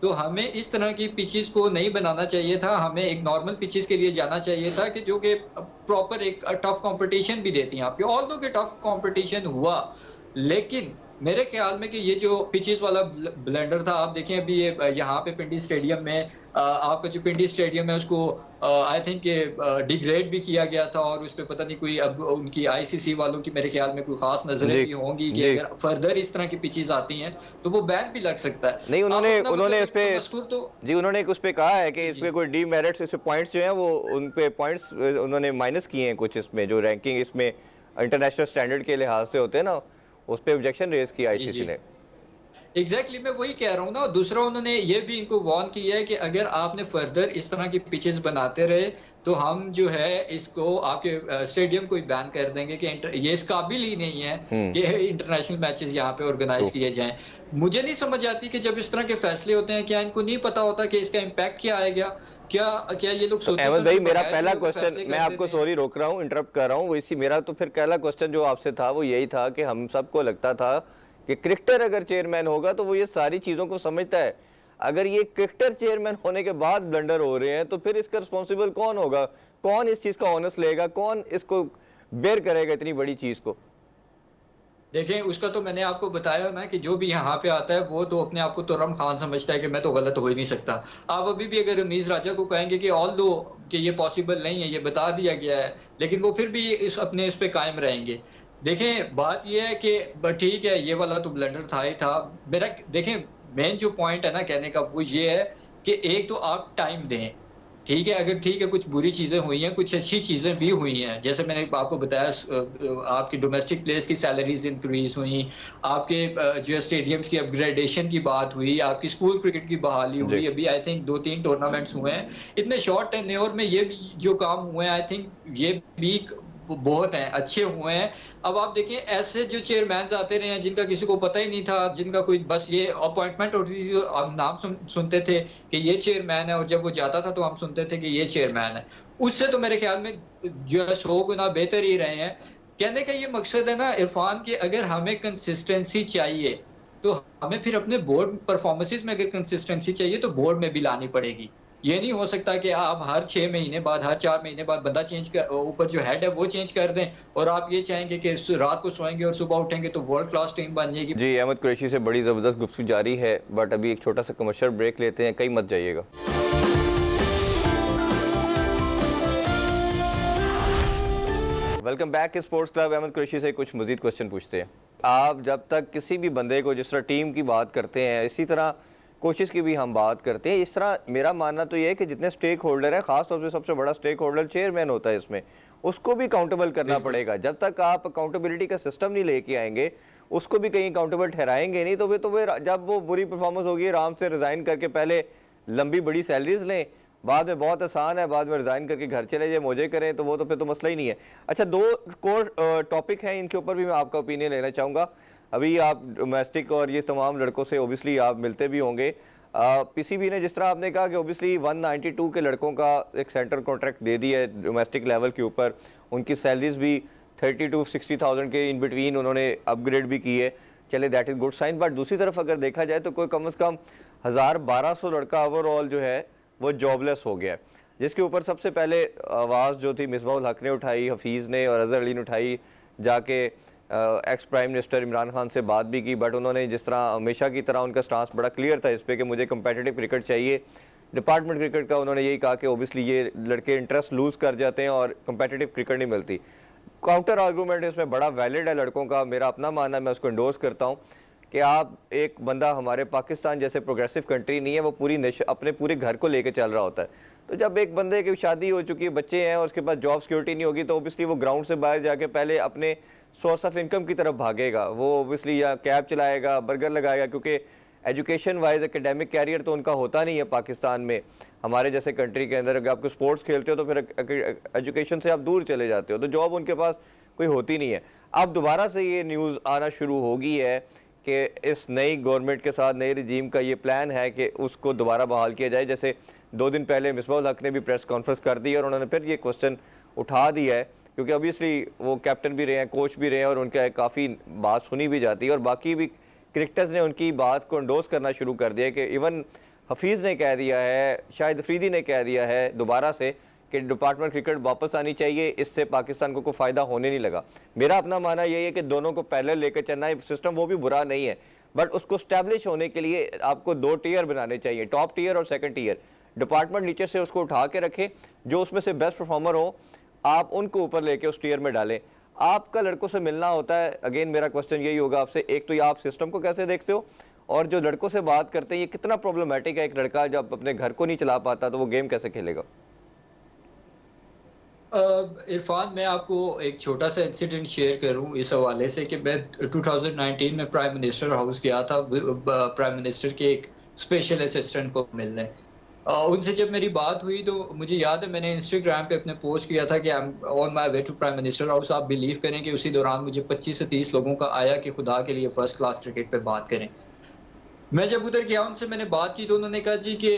तो हमें इस तरह की पिचेस को नहीं बनाना चाहिए था। हमें एक नॉर्मल पिचेस के लिए जाना चाहिए था कि जो कि प्रॉपर एक टफ कंपटीशन भी देती हैं आपके। ऑल्दो कि टफ कंपटीशन हुआ, लेकिन मेरे ख्याल में कि ये जो पिचेस वाला ब्लेंडर था, आप देखें अभी ये यहाँ पे पिंडी स्टेडियम में आपका जो पिंडी स्टेडियम है उसको आई थिंक डिग्रेड भी किया गया था, और उस पे पता नहीं कोई अब उनकी आईसीसी वालों की मेरे ख्याल में कोई खास नजरें जी। भी होंगी कि जी। अगर फर्दर इस तरह की पिचेस आती हैं तो वो बैन भी लग सकता है। नहीं, आप उन्होंने अपना उन्होंने मतलब इस एक पे तमस्कुर तो जी, उन्होंने एक उस पे कहा है कि जी, इस जी। पे कोई डीमेरिट्स, इस पे पॉइंट्स जो हैं वो उन पे पॉइंट्स उन्होंने माइनस किए हैं कुछ, इसमें जो रैंकिंग इसमें इंटरनेशनल स्टैंडर्ड के लिहाज से होते हैं ना, उस पे ऑब्जेक्शन रेज किया जी, आईसीसी जी। ने। एग्जैक्टली मैं वही कह रहा हूँ ना। दूसरा, उन्होंने ये भी इनको वार्न किया है कि अगर आपने फर्दर इस तरह की पिचेस बनाते रहे तो हम जो है इसको आपके स्टेडियम को ही बैन कर देंगे कि ये इस काबिल ही नहीं है कि इंटरनेशनल मैचेस यहाँ पे ऑर्गेनाइज ट्रू। किए जाएं। मुझे नहीं समझ आती कि जब इस तरह के फैसले होते हैं, क्या इनको नहीं पता होता कि इसका इम्पैक्ट क्या आएगा? क्या क्या ये लोग तो सोचे अहमद भाई, समझे मेरा बगैर पहला जो क्वेश्चन, फैसले मैं कर आपको देते हैं? सॉरी रोक रहा हूँ, इंटरप्ट कर रहा हूँ, वो इसी मेरा तो फिर पहला क्वेश्चन जो आपसे था वो यही था कि हम सबको लगता था कि क्रिकेटर अगर चेयरमैन होगा तो वो ये सारी चीज़ों को समझता है। अगर ये क्रिकेटर चेयरमैन होने के बाद ब्लंडर हो रहे हैं तो फिर इसका रिस्पॉन्सिबल कौन होगा? कौन इस चीज़ का ऑनर्स लेगा? कौन इसको बेयर करेगा इतनी बड़ी चीज़ को? देखें, उसका तो मैंने आपको बताया ना कि जो भी यहाँ पे आता है वो तो अपने आप को तुर्रम खान समझता है कि मैं तो गलत हो ही नहीं सकता। आप अभी भी अगर रमीज राजा को कहेंगे कि ऑल्दो कि ये पॉसिबल नहीं है, ये बता दिया गया है, लेकिन वो फिर भी इस अपने इस पे कायम रहेंगे। देखें, बात ये है कि ठीक है, ये वाला तो ब्लंडर था ही था। मेरा देखें, मेन जो पॉइंट है ना कहने का वो ये है कि एक तो आप टाइम दें। ठीक है, अगर ठीक है कुछ बुरी चीज़ें हुई हैं, कुछ अच्छी चीज़ें भी हुई हैं। जैसे मैंने आपको बताया आपकी डोमेस्टिक प्लेयर्स की सैलरीज़ इंक्रीज़ हुई, आपके जो है स्टेडियम्स की अपग्रेडेशन की बात हुई, आपकी स्कूल क्रिकेट की बहाली जी। हुई। अभी आई थिंक 2-3 टूर्नामेंट्स हुए हैं। इतने शॉर्ट टेन्योर में ये भी जो काम हुए हैं, आई थिंक ये भी बहुत हैं, अच्छे हुए हैं। अब आप देखिए ऐसे जो चेयरमैन्स आते रहे हैं जिनका किसी को पता ही नहीं था, जिनका कोई बस ये अपॉइंटमेंट होती थी तो हम नाम सुनते थे कि ये चेयरमैन है, और जब वो जाता था तो हम सुनते थे कि ये चेयरमैन है। उससे तो मेरे ख्याल में जो है 100 गुना बेहतर ही रहे हैं। कहने का ये मकसद है ना इरफान, कि अगर हमें कंसिस्टेंसी चाहिए तो हमें फिर अपने बोर्ड परफॉर्मेंसेस में अगर कंसिस्टेंसी चाहिए तो बोर्ड में भी लानी पड़ेगी। ये नहीं हो सकता कि आप हर 6 महीने बाद, हर 4 महीने बाद बंदा चेंज कर, ऊपर जो हेड है वो चेंज कर दें, और आप ये चाहेंगे कि रात को सोएंगे और सुबह उठेंगे तो वर्ल्ड क्लास टीम बन जाएगी। जी, अहमद कुरैशी से बड़ी ज़बरदस्त गुफ्तगू जारी है, बट अभी एक छोटा सा कमर्शियल ब्रेक लेते हैं, कहीं मत जाइएगा। Welcome back sports club. Ahmed Qureshi से कुछ मजीद क्वेश्चन पूछते हैं। आप जब तक किसी भी बंदे को जिस तरह टीम की बात करते हैं, इसी तरह कोशिश की भी हम बात करते हैं। इस तरह मेरा मानना तो ये है कि जितने स्टेक होल्डर हैं, खासतौर पे सबसे बड़ा स्टेक होल्डर चेयरमैन होता है इसमें, उसको भी अकाउंटेबल करना पड़ेगा। जब तक आप अकाउंटेबिलिटी का सिस्टम नहीं लेके आएंगे, उसको भी कहीं अकाउंटेबल ठहराएंगे नहीं, तो फिर जब वो बुरी परफॉर्मेंस होगी, आराम से रिज़ाइन करके पहले लंबी बड़ी सैलरीज लें, बाद में बहुत आसान है, बाद में रिज़ाइन करके घर चले जाए, मौजे करें, तो वो तो फिर तो मसला ही नहीं है। अच्छा, दो कोर टॉपिक हैं, इनके ऊपर भी मैं आपका ओपिनियन लेना चाहूँगा। अभी आप डोमेस्टिक और ये तमाम लड़कों से ओबियसली आप मिलते भी होंगे। पीसीबी ने जिस तरह आपने कहा कि ओबियसली 192 के लड़कों का एक सेंटर कॉन्ट्रैक्ट दे दिया है डोमेस्टिक लेवल के ऊपर, उनकी सैलरीज भी 30 to 60,000 के इन बिटवीन उन्होंने अपग्रेड भी की है। चले, that is good sign. But दूसरी तरफ अगर देखा जाए तो कोई कम से कम 1000-1200 लड़का ओवरऑल जो है वो जॉबलेस हो गया है। जिसके ऊपर सबसे पहले आवाज़ जो थी मिसबाह हक ने उठाई, हफीज़ ने और अज़हर अली ने उठाई, जाके ex prime minister Imran Khan से बात भी की, बट उन्होंने जिस तरह हमेशा की तरह उनका स्टांस बड़ा क्लियर था इस पर कि मुझे कंपेटिटिव क्रिकेट चाहिए। डिपार्टमेंट क्रिकेट का उन्होंने यही कहा कि ओबियसली ये लड़के इंटरेस्ट लूज़ कर जाते हैं और कंपेटिटिव क्रिकेट नहीं मिलती। काउंटर आर्गूमेंट इसमें बड़ा वैलिड है लड़कों का, मेरा अपना मानना है, मैं उसको इंडोर्स करता हूँ कि आप एक बंदा हमारे पाकिस्तान जैसे प्रोग्रेसिव कंट्री नहीं है, वो पूरी अपने पूरे घर को लेके चल रहा होता है। तो जब एक बंदे की शादी हो चुकी है, बच्चे हैं और उसके पास जॉब सिक्योरिटी नहीं होगी, तो ओबियसली वो ग्राउंड से बाहर जाके पहले अपने सोर्स ऑफ इनकम की तरफ भागेगा। वो ओबियसली या कैब चलाएगा, बर्गर लगाएगा, क्योंकि एजुकेशन वाइज एकेडमिक कैरियर तो उनका होता नहीं है पाकिस्तान में। हमारे जैसे कंट्री के अंदर अगर आपको स्पोर्ट्स खेलते हो तो फिर एजुकेशन से आप दूर चले जाते हो, तो जॉब उनके पास कोई होती नहीं है। अब दोबारा से ये न्यूज़ आना शुरू होगी है कि इस नई गवर्नमेंट के साथ नए रिजीम का ये प्लान है कि उसको दोबारा बहाल किया जाए। जैसे 2 दिन पहले मिसबाह हक ने भी प्रेस कॉन्फ्रेंस कर दी और उन्होंने फिर ये क्वेश्चन उठा दिया है, क्योंकि ऑब्वियसली वो कैप्टन भी रहे हैं, कोच भी रहे हैं और उनका काफ़ी बात सुनी भी जाती है और बाकी भी क्रिकेटर्स ने उनकी बात को एंडोर्स करना शुरू कर दिया कि इवन हफीज़ ने कह दिया है, शायद अफरीदी ने कह दिया है दोबारा से कि डिपार्टमेंट क्रिकेट वापस आनी चाहिए, इससे पाकिस्तान को कोई फ़ायदा होने नहीं लगा। मेरा अपना मानना यही है कि दोनों को पहले लेकर चलना है। सिस्टम वो भी बुरा नहीं है, बट उसको स्टैब्लिश होने के लिए आपको 2 टियर बनाने चाहिए, टॉप टियर और सेकंड टियर। डिपार्टमेंट नीचे से उसको उठा के रखे, जो उसमें से बेस्ट परफॉर्मर हो आप उनको ऊपर लेके उस टियर में डालें। आपका लड़कों से मिलना होता है, अगेन मेरा क्वेश्चन यही होगा आपसे, एक तो ये आप सिस्टम को कैसे देखते हो, और जो लड़कों से बात करते हैं ये कितना प्रॉब्लमेटिक है। एक लड़का जब अपने घर को नहीं चला पाता तो वो गेम कैसे खेलेगा? इरफान, मैं आपको एक छोटा सा इंसिडेंट शेयर करूं इस हवाले से कि मैं 2019 में प्राइम मिनिस्टर हाउस गया था प्राइम मिनिस्टर के एक स्पेशल असिस्टेंट को मिलने। उनसे जब मेरी बात हुई तो मुझे याद है मैंने इंस्टाग्राम पे अपने पोस्ट किया था कि I am on my way to prime minister house. आप बिलीव करें कि उसी दौरान मुझे 25 से 30 लोगों का आया कि खुदा के लिए फर्स्ट क्लास क्रिकेट पे बात करें। मैं जब उधर गया उनसे मैंने बात की तो उन्होंने कहा जी कि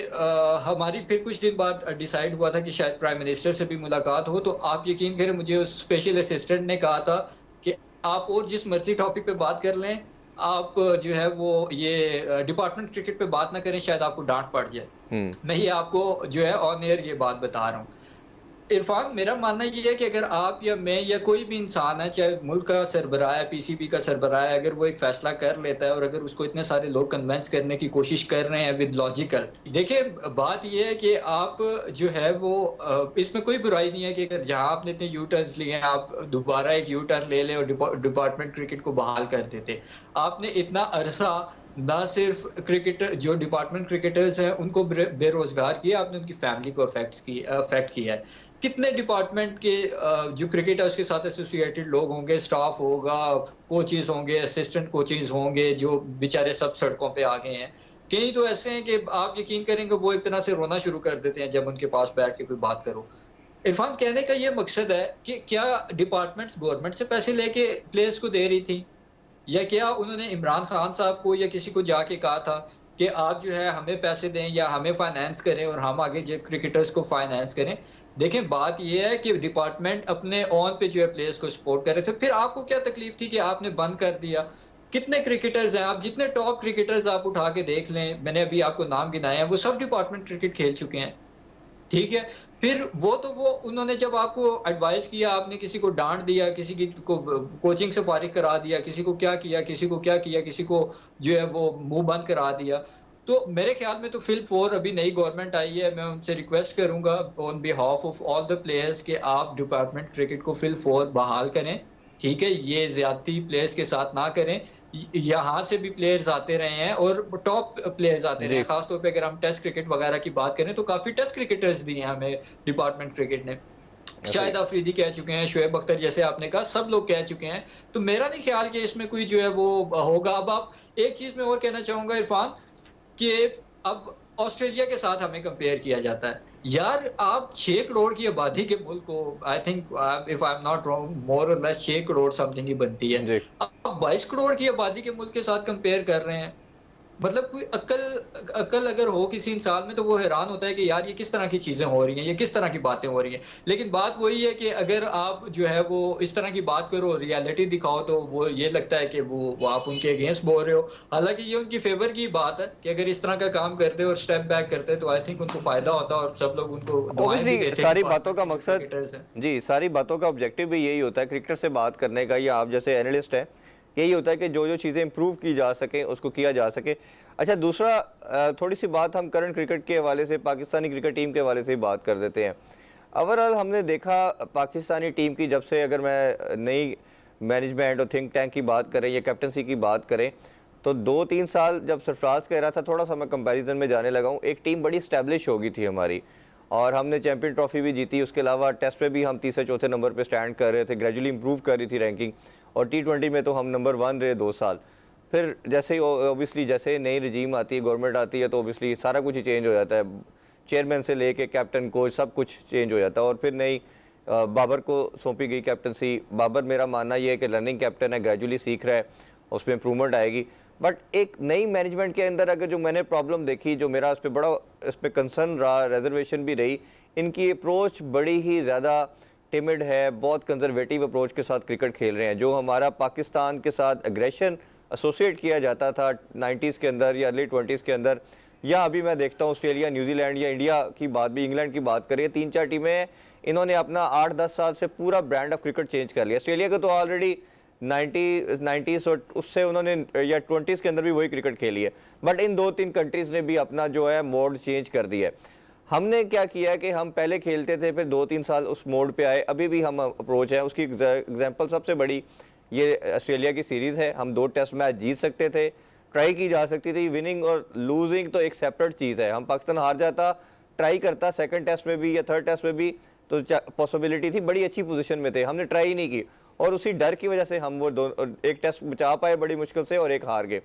हमारी फिर कुछ दिन बाद डिसाइड हुआ था कि शायद प्राइम मिनिस्टर से भी मुलाकात हो। तो आप यकीन करें मुझे उस स्पेशल असिस्टेंट ने कहा था कि आप और जिस मर्जी टॉपिक पे बात कर लें, आप जो है वो ये डिपार्टमेंट क्रिकेट पे बात ना करें, शायद आपको डांट पड़ जाए। मैं ये आपको जो है ऑन एयर ये बात बता रहा हूँ। इरफान, मेरा मानना ये है कि अगर आप या मैं या कोई भी इंसान है, चाहे मुल्क का सरबराह है, पीसीबी का सरबराह है, अगर वो एक फैसला कर लेता है और अगर उसको इतने सारे लोग कन्विंस करने की कोशिश कर रहे हैं विद लॉजिकल, देखिए बात ये है कि आप जो है वो इसमें कोई बुराई नहीं है कि अगर जहां आपने इतने यू टर्न्स लिए हैं आप दोबारा एक यू टर्न ले लें और डिपार्टमेंट क्रिकेट को बहाल कर देते। आपने इतना अरसा ना सिर्फ क्रिकेटर जो डिपार्टमेंट क्रिकेटर्स हैं उनको बेरोजगार किया, आपने उनकी फैमिली को अफेक्ट किया है। कितने डिपार्टमेंट के जो क्रिकेट है उसके साथ एसोसिएटेड लोग होंगे, स्टाफ होगा, कोचेज होंगे, असिस्टेंट कोचेज होंगे, जो बेचारे सब सड़कों पे आ गए हैं। कई तो ऐसे हैं कि आप यकीन करेंगे वो एक तरह से रोना शुरू कर देते हैं जब उनके पास बैठ के कोई बात करो। इरफान, कहने का ये मकसद है कि क्या डिपार्टमेंट्स गवर्नमेंट से पैसे लेके प्लेयर्स को दे रही थी, या क्या उन्होंने इमरान खान साहब को या किसी को जाके कहा था कि आप जो है हमें पैसे दें या हमें फाइनेंस करें और हम आगे जो क्रिकेटर्स को फाइनेंस करें। देखें, बात यह है कि डिपार्टमेंट अपने ऑन पे जो है प्लेयर्स को सपोर्ट कर रहे थे, फिर आपको क्या तकलीफ थी कि आपने बंद कर दिया? कितने क्रिकेटर्स हैं, आप जितने टॉप क्रिकेटर्स आप उठा के देख लें, मैंने अभी आपको नाम गिनाए हैं, वो सब डिपार्टमेंट क्रिकेट खेल चुके हैं। ठीक है, फिर वो उन्होंने जब आपको एडवाइस किया, आपने किसी को डांट दिया, किसी की को कोचिंग से फारिग करा दिया, किसी को क्या किया, किसी को क्या किया, किसी को जो है वो मुंह बंद करा दिया। तो मेरे ख्याल में तो फिल 4 अभी नई गवर्नमेंट आई है, मैं उनसे रिक्वेस्ट करूंगा on behalf of all the players कि आप डिपार्टमेंट क्रिकेट को फिल 4 बहाल करें। ठीक है, ये ज्यादती प्लेयर्स के साथ ना करें। यहाँ से भी प्लेयर्स आते रहे हैं और टॉप प्लेयर्स आते रहे हैं। खासतौर पे अगर हम टेस्ट क्रिकेट वगैरह की बात करें तो काफी टेस्ट क्रिकेटर्स दिए हैं हमें डिपार्टमेंट क्रिकेट ने। शाहिद अफरीदी कह चुके हैं, शुएब अख्तर जैसे आपने कहा, सब लोग कह चुके हैं। तो मेरा नहीं ख्याल कि इसमें कोई जो है वो होगा। अब आप एक चीज में और कहना चाहूंगा इरफान, कि अब ऑस्ट्रेलिया के साथ हमें कंपेयर किया जाता है। यार, आप 6 करोड़ की आबादी के मुल्क को, I think if I am not wrong, more और लेस 6 करोड़ समथिंग ही बनती है। आप 22 करोड़ की आबादी के मुल्क के साथ कंपेयर कर रहे हैं। मतलब कोई अक्ल अक्ल अगर हो किसी इंसान में तो वो हैरान होता है कि यार ये किस तरह की चीजें हो रही हैं, ये किस तरह की बातें हो रही हैं। लेकिन बात वही है कि अगर आप जो है वो इस तरह की बात करो, रियलिटी दिखाओ, तो वो ये लगता है कि वो आप उनके अगेंस्ट बोल रहे हो। हालांकि ये उनकी फेवर की बात है कि अगर इस तरह का काम करते और स्टेप बैक करते तो आई थिंक उनको फायदा होता और सब लोग उनको दुआएं भी ऑब्वियसली देते कि सारी बातों का पाकिस्तान के जो मकसद, क्रिकेटर्स हैं। जी सारी बातों का ऑब्जेक्टिव भी यही होता है क्रिकेटर से बात करने का, या आप जैसे एनालिस्ट हैं, यही होता है कि जो जो चीज़ें इंप्रूव की जा सके उसको किया जा सके। अच्छा, दूसरा थोड़ी सी बात हम करंट क्रिकेट के हवाले से, पाकिस्तानी क्रिकेट टीम के हवाले से ही बात कर देते हैं। ओवरऑल हमने देखा पाकिस्तानी टीम की, जब से अगर मैं नई मैनेजमेंट और थिंक टैंक की बात करें या कैप्टनसी की बात करें, तो 2-3 साल जब सरफराज कह रहा था, थोड़ा सा मैं कंपैरिजन में जाने लगा हूँ, एक टीम बड़ी स्टैब्लिश हो गई थी हमारी, और हमने चैंपियन ट्रॉफी भी जीती। उसके अलावा टेस्ट पे भी हम तीसरे चौथे नंबर पे स्टैंड कर रहे थे, ग्रेजुअली इंप्रूव कर रही थी रैंकिंग, और T20 में तो हम नंबर 1 रहे 2 साल। फिर जैसे ही ऑब्वियसली जैसे नई रजीम आती है, गवर्नमेंट आती है, तो ऑब्वियसली सारा कुछ ही चेंज हो जाता है, चेयरमैन से लेके कैप्टन कोच सब कुछ चेंज हो जाता है। और फिर नई बाबर को सौंपी गई कैप्टनसी। बाबर, मेरा मानना ये है कि रनिंग कैप्टन है, ग्रेजुअली सीख रहा है, उसमें इंप्रूवमेंट आएगी। बट एक नई मैनेजमेंट के अंदर अगर जो मैंने प्रॉब्लम देखी, जो मेरा इस पर कंसर्न रहा, रिजर्वेशन भी रही, इनकी अप्रोच बड़ी ही ज़्यादा टिमिड है, बहुत कंजर्वेटिव अप्रोच के साथ क्रिकेट खेल रहे हैं। जो हमारा पाकिस्तान के साथ एग्रेशन एसोसिएट किया जाता था 90s के अंदर या अर्ली 20s के अंदर, या अभी मैं देखता हूँ ऑस्ट्रेलिया, न्यूजीलैंड या इंडिया की बात भी, इंग्लैंड की बात करें, 3-4 टीमें इन्होंने अपना 8-10 साल से पूरा ब्रांड ऑफ क्रिकेट चेंज कर लिया। ऑस्ट्रेलिया का तो ऑलरेडी 90s और उससे उन्होंने या 20s के अंदर भी वही क्रिकेट खेली है, बट इन 2-3 कंट्रीज़ ने भी अपना जो है मोड चेंज कर दिया है। हमने क्या किया है कि हम पहले खेलते थे, फिर 2-3 साल उस मोड पे आए, अभी भी हम अप्रोच है उसकी। एग्जांपल सबसे बड़ी ये ऑस्ट्रेलिया की सीरीज़ है, हम 2 टेस्ट मैच जीत सकते थे, ट्राई की जा सकती थी। विनिंग और लूजिंग तो एक सेपरेट चीज़ है, हम पाकिस्तान हार जाता, ट्राई करता सेकंड टेस्ट में भी या थर्ड टेस्ट में भी, तो पॉसिबिलिटी थी, बड़ी अच्छी पोजीशन में थे, हमने ट्राई नहीं की, और उसी डर की वजह से हम वो एक टेस्ट बचा पाए बड़ी मुश्किल से और एक हार गए।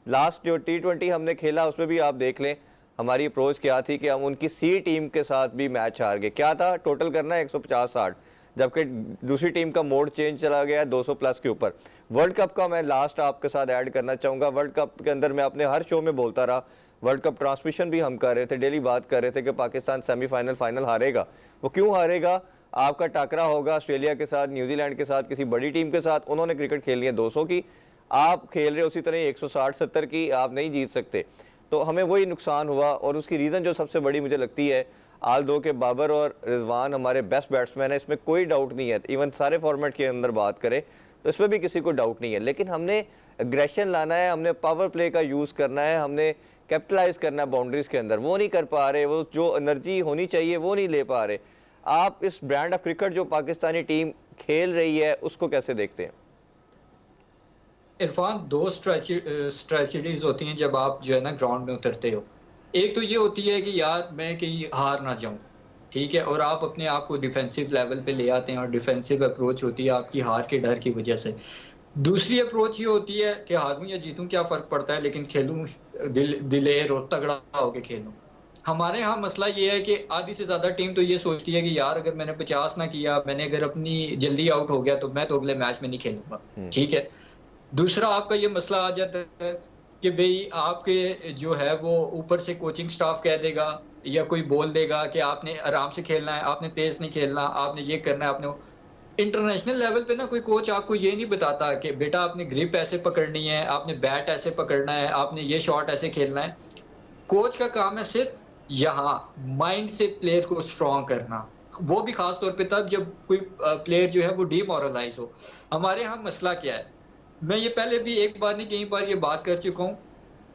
लास्ट जो T20 हमने खेला उसमें भी आप देख लें हमारी अप्रोच क्या थी कि हम उनकी सी टीम के साथ भी मैच हार गए। क्या था, टोटल करना है 150-60, जबकि दूसरी टीम का मोड चेंज चला गया 200 प्लस के ऊपर। वर्ल्ड कप का मैं लास्ट आपके साथ ऐड करना चाहूँगा। वर्ल्ड कप के अंदर मैं अपने हर शो में बोलता रहा, वर्ल्ड कप ट्रांसमिशन भी हम कर रहे थे, डेली बात कर रहे थे कि पाकिस्तान सेमीफाइनल फाइनल हारेगा। वो क्यों हारेगा? आपका टकरा होगा ऑस्ट्रेलिया के साथ, न्यूजीलैंड के साथ, किसी बड़ी टीम के साथ, उन्होंने क्रिकेट खेलनी है 200 की, आप खेल रहे उसी तरह 160-70 की, आप नहीं जीत सकते। तो हमें वही नुकसान हुआ, और उसकी रीज़न जो सबसे बड़ी मुझे लगती है, आल दो के बाबर और रिजवान हमारे बेस्ट बैट्समैन है, इसमें कोई डाउट नहीं है। इवन सारे फॉर्मेट के अंदर बात करें तो इसमें भी किसी को डाउट नहीं है, लेकिन हमने एग्रेशन लाना है, हमने पावर प्ले का यूज़ करना है, हमने कैपिटलाइज करना है बाउंड्रीज़ के अंदर, वो नहीं कर पा रहे, वो जो एनर्जी होनी चाहिए वो नहीं ले पा रहे। आप इस ब्रांड ऑफ क्रिकेट जो पाकिस्तानी टीम खेल रही है उसको कैसे देखते हैं? इरफान, दो स्ट्रेटजीज होती हैं जब आप जो है ना ग्राउंड में उतरते हो। एक तो ये होती है कि यार मैं कहीं हार ना जाऊं, ठीक है, और आप अपने आप को डिफेंसिव लेवल पे ले आते हैं, और डिफेंसिव अप्रोच होती है आपकी हार के डर की वजह से। दूसरी अप्रोच ये होती है कि हारूं या जीतूं क्या फर्क पड़ता है, लेकिन खेलूं दिलेर और तगड़ा होके खेलूं। हमारे यहाँ मसला ये है कि आधी से ज्यादा टीम तो ये सोचती है कि यार अगर मैंने 50 ना किया, मैंने अगर अपनी जल्दी आउट हो गया तो मैं तो अगले मैच में नहीं खेलूंगा, ठीक है। दूसरा आपका ये मसला आ जाता है कि भाई आपके जो है वो ऊपर से कोचिंग स्टाफ कह देगा या कोई बोल देगा कि आपने आराम से खेलना है, आपने तेज नहीं खेलना, आपने ये करना है, आपने इंटरनेशनल लेवल पे ना कोई कोच आपको ये नहीं बताता कि बेटा आपने ग्रिप ऐसे पकड़नी है, आपने बैट ऐसे पकड़ना है, आपने ये शॉट ऐसे खेलना है। कोच का काम है सिर्फ यहाँ माइंड से प्लेयर को स्ट्रॉन्ग करना, वो भी खास तौर पे तब जब कोई प्लेयर जो है वो डीमोरलाइज हो। हमारे यहाँ मसला क्या है, मैं ये पहले भी एक बार नहीं कई बार ये बात कर चुका हूँ।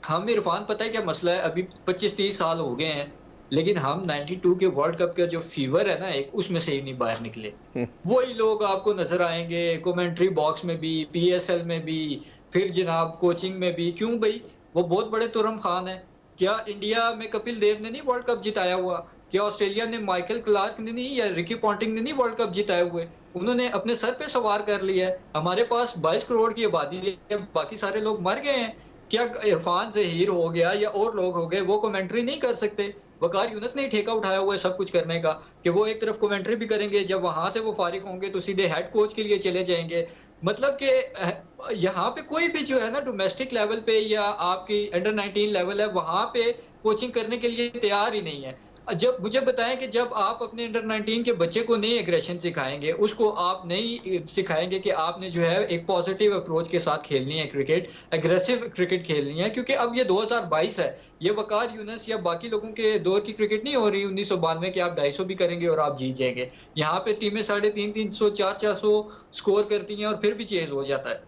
हम इरफान, पता है क्या मसला है, अभी 25-30 साल हो गए हैं, लेकिन हम 92 के वर्ल्ड कप का जो फीवर है ना एक, उसमें से ही नहीं बाहर निकले। वही लोग आपको नजर आएंगे कमेंट्री बॉक्स में भी, PSL में भी, फिर जनाब कोचिंग में भी। क्यों भाई, वो बहुत बड़े तुरम खान है। क्या इंडिया में कपिल देव ने नहीं वर्ल्ड कप जिताया हुआ? क्या ऑस्ट्रेलिया ने माइकल क्लार्क ने नहीं, या रिकी पॉन्टिंग ने नहीं वर्ल्ड कप जिताए हुए? उन्होंने अपने सर पे सवार कर लिया है। हमारे पास 22 करोड़ की आबादी है, बाकी सारे लोग मर गए हैं। क्या इरफान जहीर हो गया या और लोग हो गए वो कमेंट्री नहीं कर सकते? वकार यूनुस ने ठेका उठाया हुआ है सब कुछ करने का, कि वो एक तरफ कमेंट्री भी करेंगे, जब वहां से वो फारिग होंगे तो सीधे हेड कोच के लिए चले जाएंगे। मतलब कि यहाँ पे कोई भी जो है ना डोमेस्टिक लेवल पे या आपकी अंडर 19 लेवल है, वहाँ पे कोचिंग करने के लिए तैयार ही नहीं है। जब मुझे बताएँ कि जब आप अपने अंडर 19 के बच्चे को नहीं एग्रेशन सिखाएँगे, उसको आप नहीं सिखाएँगे कि आपने जो है एक पॉजिटिव अप्रोच के साथ खेलनी है क्रिकेट, एग्रेसिव क्रिकेट खेलनी है, क्योंकि अब ये 2022 है। ये वकार यूनुस या बाकी लोगों के दौर की क्रिकेट नहीं हो रही 1992 कि आप 250 भी करेंगे और आप जीत जाएँगे। यहाँ पे टीमें 350, 400 स्कोर करती हैं और फिर भी चेज़ हो जाता है।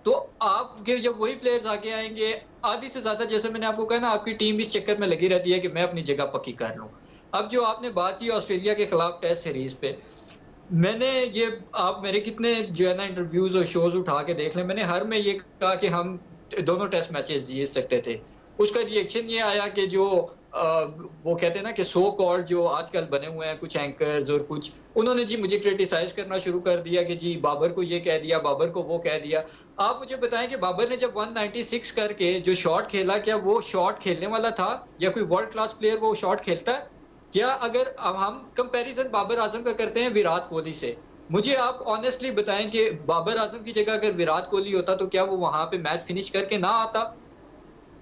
तो आपके जब वही प्लेयर्स आगे आएँगे, आधी से ज़्यादा जैसे मैंने आपको कहा ना, आपकी टीम इस चक्कर में लगी रहती है कि मैं अपनी जगह पक्की कर लूँ। अब जो आपने बात की ऑस्ट्रेलिया के खिलाफ टेस्ट सीरीज़ पे, मैंने ये आप मेरे कितने जो है ना इंटरव्यूज़ और शोज़ उठा के देख लें, मैंने हर में ये कहा कि हम दोनों टेस्ट मैचेस जीत सकते थे। उसका रिएक्शन ये आया कि जो वो कहते हैं ना कि सो कॉल्ड जो आजकल बने हुए हैं कुछ एंकर्स और कुछ, उन्होंने जी मुझे क्रिटिसाइज़ करना शुरू कर दिया कि जी बाबर को ये कह दिया, बाबर को वो कह दिया। आप मुझे बताएँ कि बाबर ने जब 196 करके जो शॉट खेला, क्या वो शॉट खेलने वाला था? या कोई वर्ल्ड क्लास प्लेयर वो शॉट खेलता है? क्या अगर अब हम कंपैरिजन बाबर आजम का करते हैं विराट कोहली से, मुझे आप ऑनेस्टली बताएं कि बाबर आजम की जगह अगर विराट कोहली होता तो क्या वो वहां पे मैच फिनिश करके ना आता?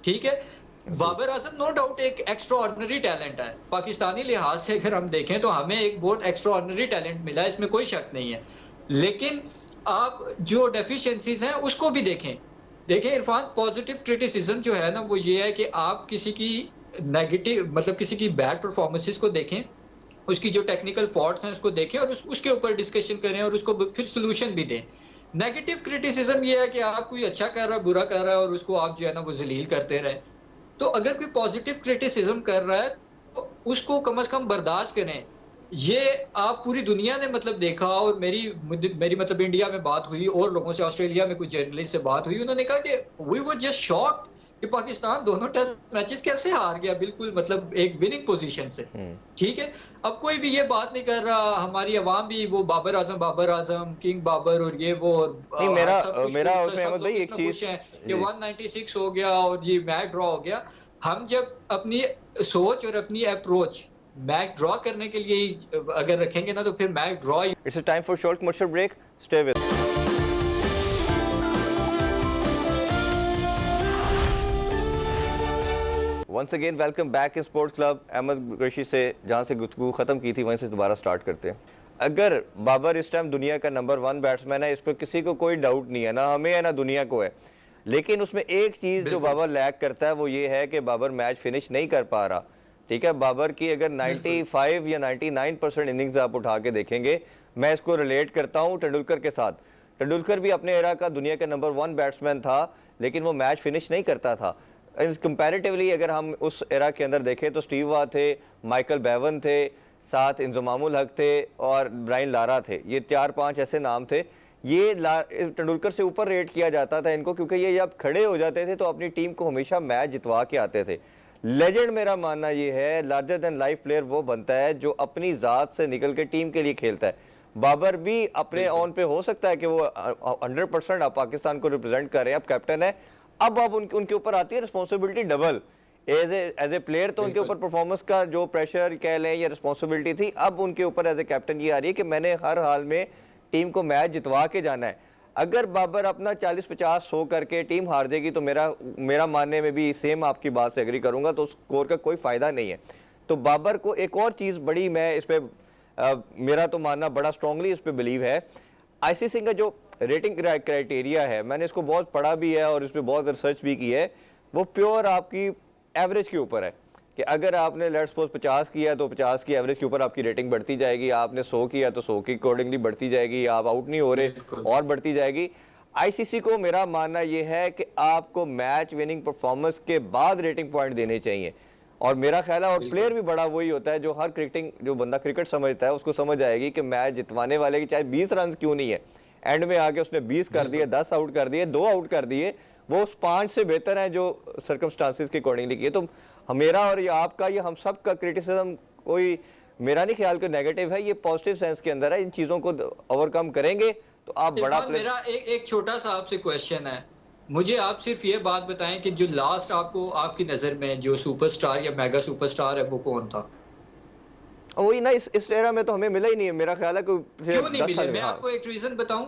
ठीक है, जी। बाबर आजम नो डाउट एक एक्स्ट्रा ऑर्डिनरी टैलेंट है। पाकिस्तानी लिहाज से अगर हम देखें तो हमें एक बहुत एक्स्ट्रा ऑर्डिनरी टैलेंट मिला है, इसमें कोई शक नहीं है। लेकिन आप जो डेफिशिएंसीज हैं उसको भी देखें। देखें इरफान, पॉजिटिव क्रिटिसिज्म जो है ना वो ये है कि आप किसी की नेगेटिव मतलब किसी की बैड परफॉर्मेंसेस को देखें, उसकी जो टेक्निकल फॉल्ट्स हैं उसको देखें और उसके ऊपर डिस्कशन करें और उसको फिर सॉल्यूशन भी दें। नेगेटिव क्रिटिसिज्म ये है कि आप कोई अच्छा कर रहा है, बुरा कर रहा है और उसको आप जो है ना वो ज़लील करते रहें। तो अगर कोई पॉजिटिव क्रिटिसिज्म कर रहा है तो उसको कम से कम बर्दाश्त करें। ये आप पूरी दुनिया ने मतलब देखा, और मेरी मतलब इंडिया में बात हुई और लोगों से, ऑस्ट्रेलिया में कुछ जर्नलिस्ट से बात हुई, उन्होंने कहा कि वी वर जस्ट शॉक्ड कि पाकिस्तान दोनों टेस्ट मैचेस कैसे हार गया, बिल्कुल मतलब एक विनिंग पोजीशन से। हुँ। ठीक है, अब कोई भी ये बात नहीं कर रहा, हमारी अवाम भी वो बाबर आजम, किंग बाबर और ये वो और नहीं, सब कुछ मेरा सब उसमें सब अहमद भाई लोग एक इसमें चीज़। खुश हैं कि जी। 196 हो गया और ये मैच ड्रॉ हो गया। हम जब अपनी सोच और अपनी अप्रोच मैच ड्रॉ करने के लिए ही अगर रखेंगे ना तो फिर मैच ड्रॉ ही। It's a time for short commercial break, stay with. Once again welcome back in sports club. Ahmed Qureshi से जहाँ से गुफ्तगू ख़त्म की थी वहीं से दोबारा स्टार्ट करते हैं। अगर बाबर इस टाइम दुनिया का नंबर 1 बैट्समैन है, इस पर किसी को कोई डाउट नहीं है, ना हमें है ना दुनिया को है। लेकिन उसमें एक चीज़ जो बिल्कुल, बाबर लैक करता है वो ये है कि बाबर मैच फिनिश नहीं कर पा रहा। ठीक है, बाबर की अगर बिल्कुल, 95 या 99% इनिंग्स आप उठा के देखेंगे, मैं इसको रिलेट करता हूँ तेंदुलकर के साथ। तेंदुलकर भी अपने एरा का दुनिया का नंबर 1 बैट्समैन था, लेकिन वो मैच फिनिश नहीं करता था। कंपैरेटिवली अगर हम उस एरा के अंदर देखें तो स्टीव वा थे, माइकल बेवन थे, साथ इंजमामुल हक थे और ब्रायन लारा थे। ये 4-5 ऐसे नाम थे। ये तेंदुलकर से ऊपर रेट किया जाता था इनको, क्योंकि ये जब खड़े हो जाते थे तो अपनी टीम को हमेशा मैच जितवा के आते थे। लेजेंड मेरा मानना ये है, लार्जर देन लाइफ प्लेयर वो बनता है जो अपनी ज़ात से निकल के टीम के लिए खेलता है। बाबर भी अपने बिल्कुल, ऑन पे हो सकता है कि वो 100% आप पाकिस्तान को रिप्रेजेंट कर रहे हैं, आप कैप्टन है। अब उनके ऊपर आती है responsibility double. As a player तो उनके ऊपर बिल्कुल, परफॉर्मेंस का जो प्रेशर कह लें या रिस्पॉन्सिबिलिटी थी, अब उनके ऊपर एज ए कैप्टन ये आ रही है कि मैंने हर हाल में टीम को मैच जितवा के जाना है। अगर बाबर अपना 40-50-100 करके टीम हार जाएगी तो मेरा मानने में भी सेम आपकी बात से एग्री करूंगा, तो स्कोर का कोई फायदा नहीं है। तो बाबर को एक और चीज़ बड़ी, मैं इस पर मेरा तो मानना बड़ा स्ट्रांगली इस पर बिलीव है, आईसीसी का जो रेटिंग क्राइटेरिया है, मैंने इसको बहुत पढ़ा भी है और इस पर बहुत रिसर्च भी की है, वो प्योर आपकी एवरेज के ऊपर है कि अगर आपने लेट्स सपोज 50 किया है तो 50 की एवरेज के ऊपर आपकी रेटिंग बढ़ती जाएगी, आपने 100 किया तो 100 की अकॉर्डिंगली बढ़ती जाएगी, आप आउट नहीं हो रहे बिल्कुल, और बढ़ती जाएगी। आईसीसी को मेरा मानना यह है कि आपको मैच विनिंग परफॉर्मेंस के बाद रेटिंग पॉइंट देने चाहिए, और मेरा ख्याल है और प्लेयर बिल्कुल, भी बड़ा वही होता है जो हर जो बंदा क्रिकेट समझता है उसको समझ आएगी कि मैच जितवाने वाले की चाहे 20 रन क्यों नहीं है, एंड में आके उसने 20 कर दिए, बिल्कुल, 10 आउट कर दिए, 2 आउट कर दिए, वो उस 5 से बेहतर है जो सर्कमस्टांसिस के अकॉर्डिंगली किए। तो मेरा और ये आपका, ये हम सब का क्रिटिसिज्म कोई, मेरा नहीं ख्याल कि नेगेटिव है, ये पॉजिटिव सेंस के अंदर है। इन चीज़ों को ओवरकम करेंगे तो आप बड़ा इरफान, मेरा एक छोटा सा आपसे क्वेश्चन है। मुझे आप सिर्फ ये बात बताएं कि जो लास्ट आपको आपकी नज़र में जो सुपरस्टार या मेगा सुपरस्टार है वो कौन था? वही ना, इस एरा में तो हमें मिला ही नहीं है, मेरा ख्याल है कि क्यों नहीं 10 मिले? साल में। मैं हाँ। आपको एक रीज़न बताऊं।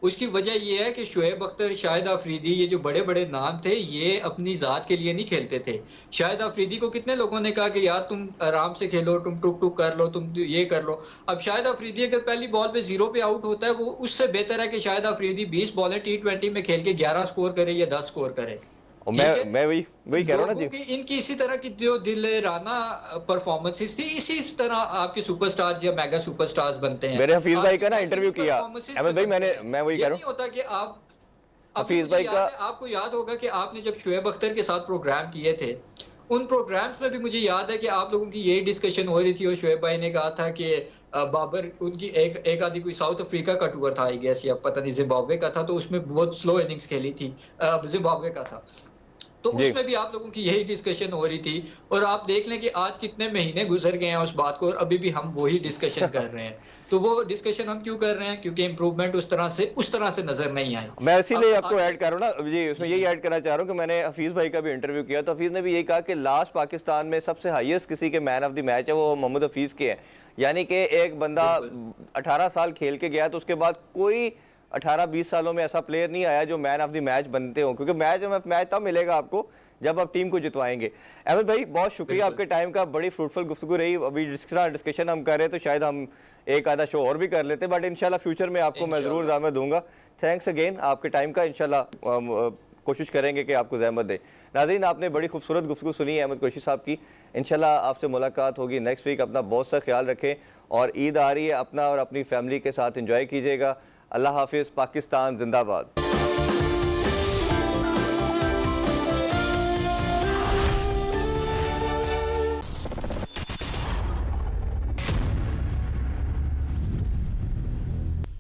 उसकी वजह ये है कि शुएब अख्तर, शाहिद अफरीदी, ये जो बड़े-बड़े नाम थे, ये अपनी ज़ात के लिए नहीं खेलते थे। शाहिद अफरीदी को कितने लोगों ने कहा कि यार तुम आराम से खेलो, तुम टुक-टुक कर लो, तुम ये कर लो। अब शाहिद अफरीदी अगर पहली बॉल पे 0 पे आउट होता है, वो उससे बेहतर है कि शाहिद अफरीदी 20 बॉलें टी20 में खेल के 11 स्कोर करे या 10 स्कोर करे। और ठीक है? मैं वही वही कह रहा हूँ ना लोगों जी। की इनकी इसी तरह की जो दिलेराना परफॉर्मेंसेस थी, इसी तरह आपके सुपरस्टार्स या मेगा सुपरस्टार्स बनते हैं। मेरे हफीज भाई आपकी का ना मैच इंटरव्यू विनिंग किया परफॉर्मेंसेस से अहमद भाई, बनते मैंने हैं। मैं वही कह ये रहा नहीं हूँ। होता कि आप अभी हफीज मुझे भाई का याद है, आपको याद होगा कि आपने जब शुएब अख्तर के साथ प्रोग्राम किए थे, उन प्रोग्राम्स में भी मुझे याद है कि आप लोगों की यही डिस्कशन हो रही थी और शुएब भाई ने कहा था कि बाबर उनकी एक एक आधी कोई साउथ अफ्रीका का टूर था आई गेस, या पता नहीं जिम्बाब्वे का था, तो उसमें बहुत स्लो इनिंग्स खेली थी। जिम्बाब्वे का था। तो जी। उसमें भी आप लोगों की यही डिस्कशन हो रही थी और आप देख लें कि आज कितने महीने गुजर गए हैं उस बात को और अभी भी हम वही डिस्कशन कर रहे हैं। तो वो डिस्कशन हम क्यों कर रहे हैं? क्योंकि इम्प्रूवमेंट उस तरह से नजर नहीं आई। मैं इसीलिए अब आपको आगे ऐड कर रहा हूँ ना जी, उसमें जी, यही जी। ऐड करना चाह रहा हूँ कि मैंने हफीज़ भाई का भी इंटरव्यू किया, तो हफीज़ ने भी यही कहा कि लास्ट पाकिस्तान में सबसे हाईएस्ट किसी के मैन ऑफ द मैच है वो मोहम्मद हफीज़ के हैं। यानी कि एक बंदा बिल्कुल, 18 साल खेल के गया तो उसके बाद कोई 18-20 सालों में ऐसा प्लेयर नहीं आया जो मैन ऑफ द मैच बनते हो, क्योंकि मैच तब मिलेगा आपको जब आप टीम को जितवाएंगे। अहमद भाई बहुत शुक्रिया बिल्कुल। आपके टाइम का, बड़ी फ्रूटफुल गुफ्तगू रही। अभी जिस तरह डिस्कशन हम कर रहे हैं तो शायद हम एक आधा शो और भी कर लेते, बट इंशाल्लाह फ्यूचर में आपको मैं ज़रूर इंशाल्लाह। ज़हमत दूंगा। थैंक्स अगेन आपके टाइम का। इंशाल्लाह कोशिश करेंगे कि आपको ज़हमत दे। नाज़रीन, आपने बड़ी खूबसूरत गुफ्तगू सुनी है अहमद कुरैशी साहब की। इंशाल्लाह आपसे मुलाकात होगी नेक्स्ट वीक। अपना बहुत सा ख्याल रखें और ईद आ रही है, अपना और अपनी फैमिली के साथ इंजॉय कीजिएगा। अल्लाह हाफिज़। पाकिस्तान जिंदाबाद।